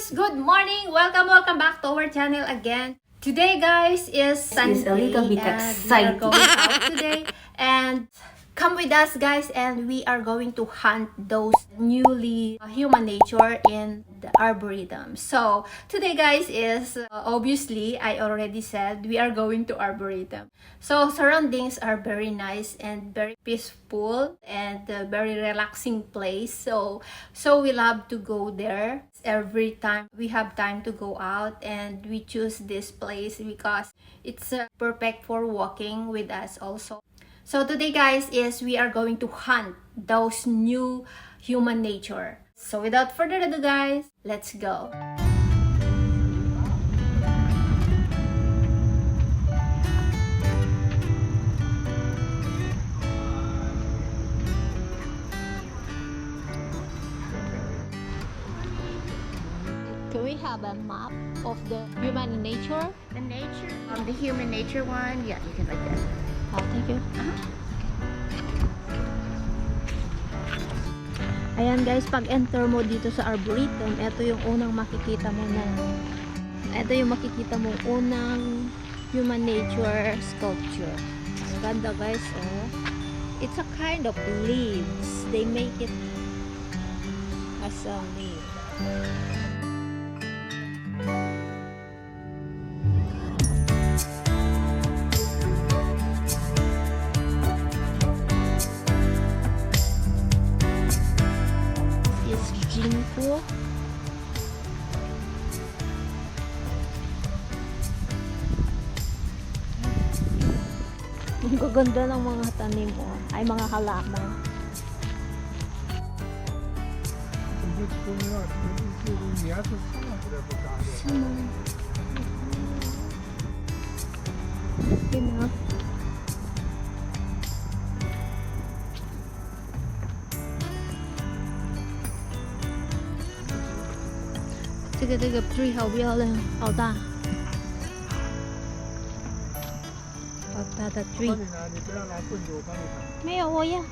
guys! Good morning! Welcome back to our channel again. Today guys is Sunday. It's a little bit exciting. We are going out today and come with us guys, and we are going to hunt those newly human nature in the Arboretum. So today guys is obviously I already said we are going to Arboretum. So surroundings are very nice and very peaceful and very relaxing place. So we love to go there every time we have time to go out, and we choose this place because it's perfect for walking with us also. So today guys is we are going to hunt those new human nature. So without further ado guys, let's go. Can we have a map of the human nature? The nature, the human nature one, yeah, you can like that. Oh, thank you. Ayan guys, pag enter mo dito sa Arboretum, ito yung unang makikita mo na unang human nature sculpture. Ang ganda guys, oh. It's a kind of leaves. They make it as a leaf. Ginkgo. Ang gaganda ng mga tanim mo, ay mga halaman. Cái 这个 tree 好漂亮，好大，好大的 tree。没有，我要。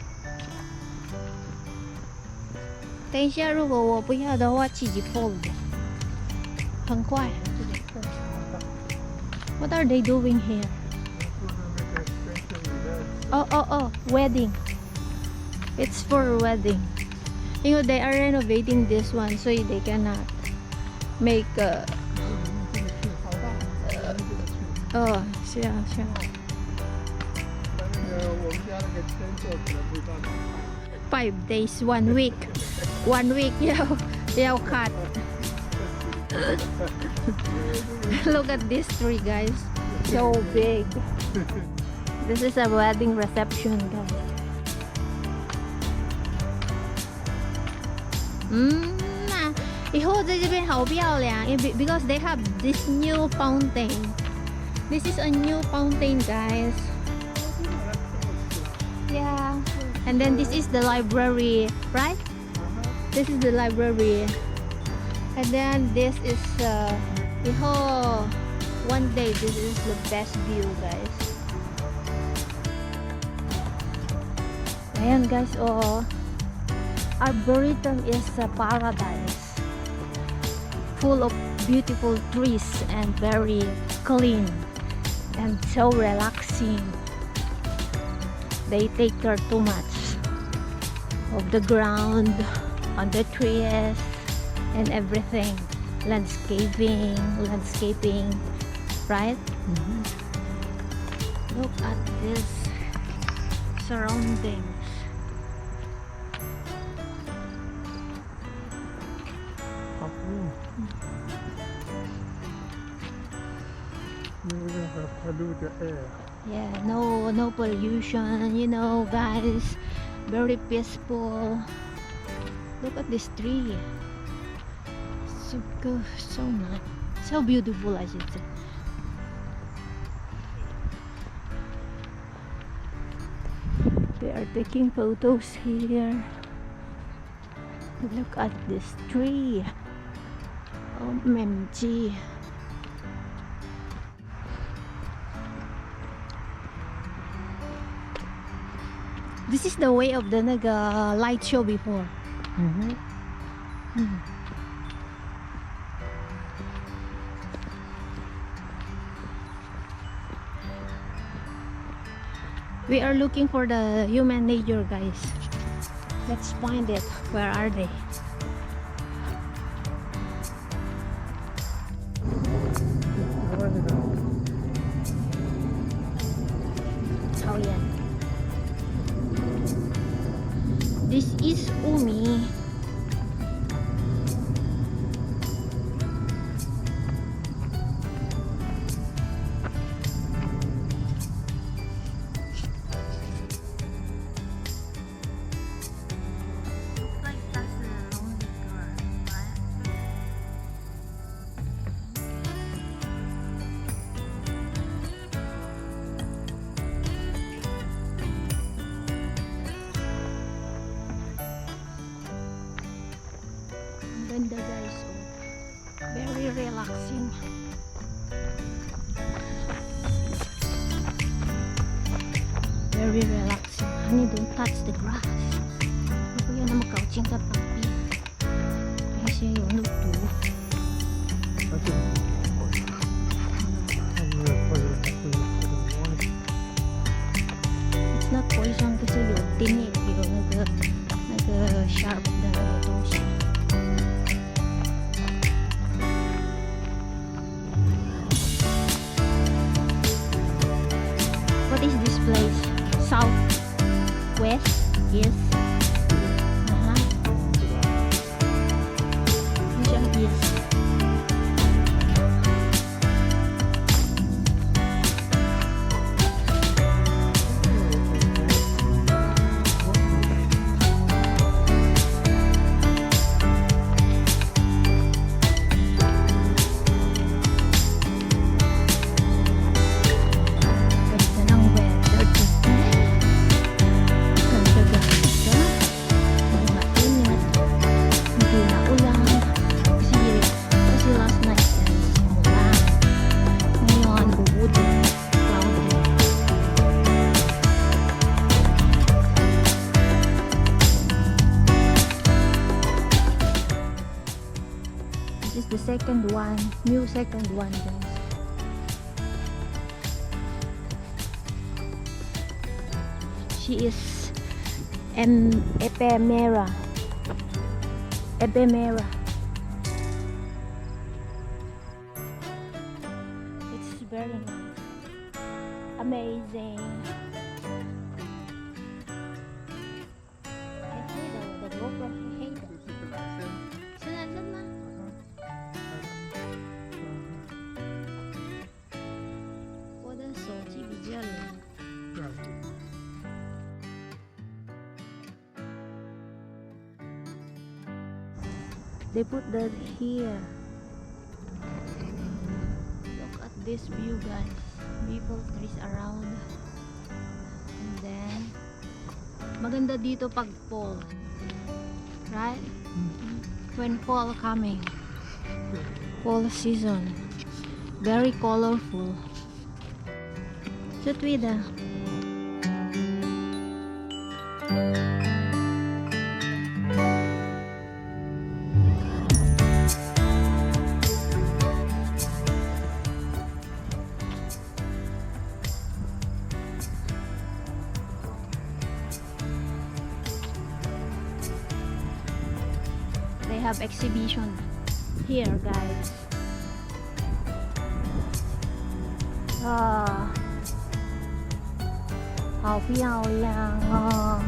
等一下，如果我不要的话，自己 fold， 很快。What are they doing here? Oh, wedding. It's for wedding. You know, they are renovating this one, so they cannot make oh, yeah. 5 days, 1 week. 1 week,要 cut. Look at this tree, guys. So big. This is a wedding reception, guys. Because they have this new fountain. This is a new fountain, guys. Yeah. And then this is the library, right? This is the library. And then this is the whole one day. This is the best view, guys. Ayan, guys. Oh, Arboretum is a paradise, full of beautiful trees and very clean and so relaxing. They take care too much of the ground, on the trees and everything. Landscaping, right? Look at this surroundings. Pollute the air. Yeah, no pollution, you know, guys. Very peaceful. Look at this tree. So good, so nice, so beautiful, I should say. They are taking photos here. Look at this tree. OMG. This is the way of the light show before. We are looking for the human nature, guys. Let's find it. Where are they? Oh yeah. This is Umi. Looks like that's a lonely girl, right? Ang ganda, guys. Oh. Very relaxing. Very relaxing. Honey, don't touch the grass. Ako yan na magkauching ka papi. Kasi yun, luto. It's not poison kasi yun, tinig yun. Nag-sharp na ito siya. What is this place? Southwest? Yes. Diyan is. Ganda ng weather today. Ganda ganda. Hindi mainit. Hindi na ulan. Kasi last night is umulan. Ngayon, bubudi. Cloudy. This is the second one. New second one, guys. She is ephemera. Ephemera. It's very nice. Amazing. I hate the GoPro. I hate it. Saan na?我的手机比较冷。They put that here. Look at this view, guys. Maple trees around. And then, maganda dito pag fall. Right? When fall coming. Fall season. Very colorful. Tutwida. They have exhibition here, guys. 好漂亮哦。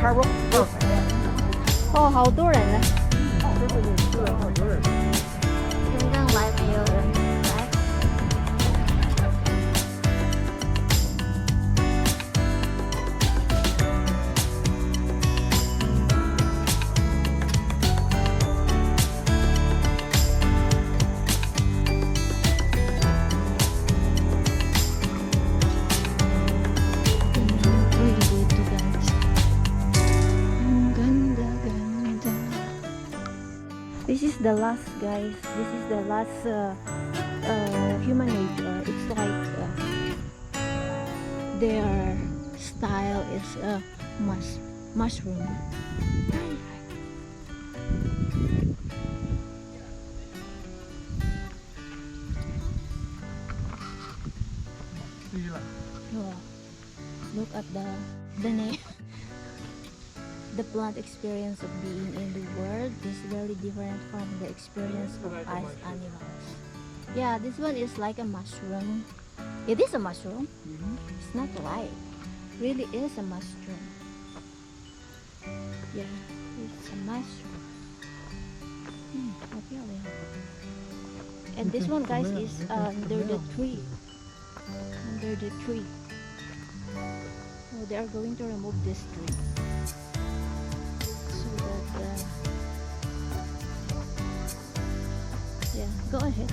Carol. hậu多人呢 刚刚来没有人来 This is the last, guys. This is the last Human Nature. It's like their style is mushroom. Oh, look at the name. The plant experience of being in the world is very different from the experience of us animals. Yeah, this one is like a mushroom. It is a mushroom. It's not light. Really is a mushroom. Yeah, it's a mushroom. Really. And this one, guys, is under the tree. Under the tree. Oh, they are going to remove this tree. Yeah, go ahead.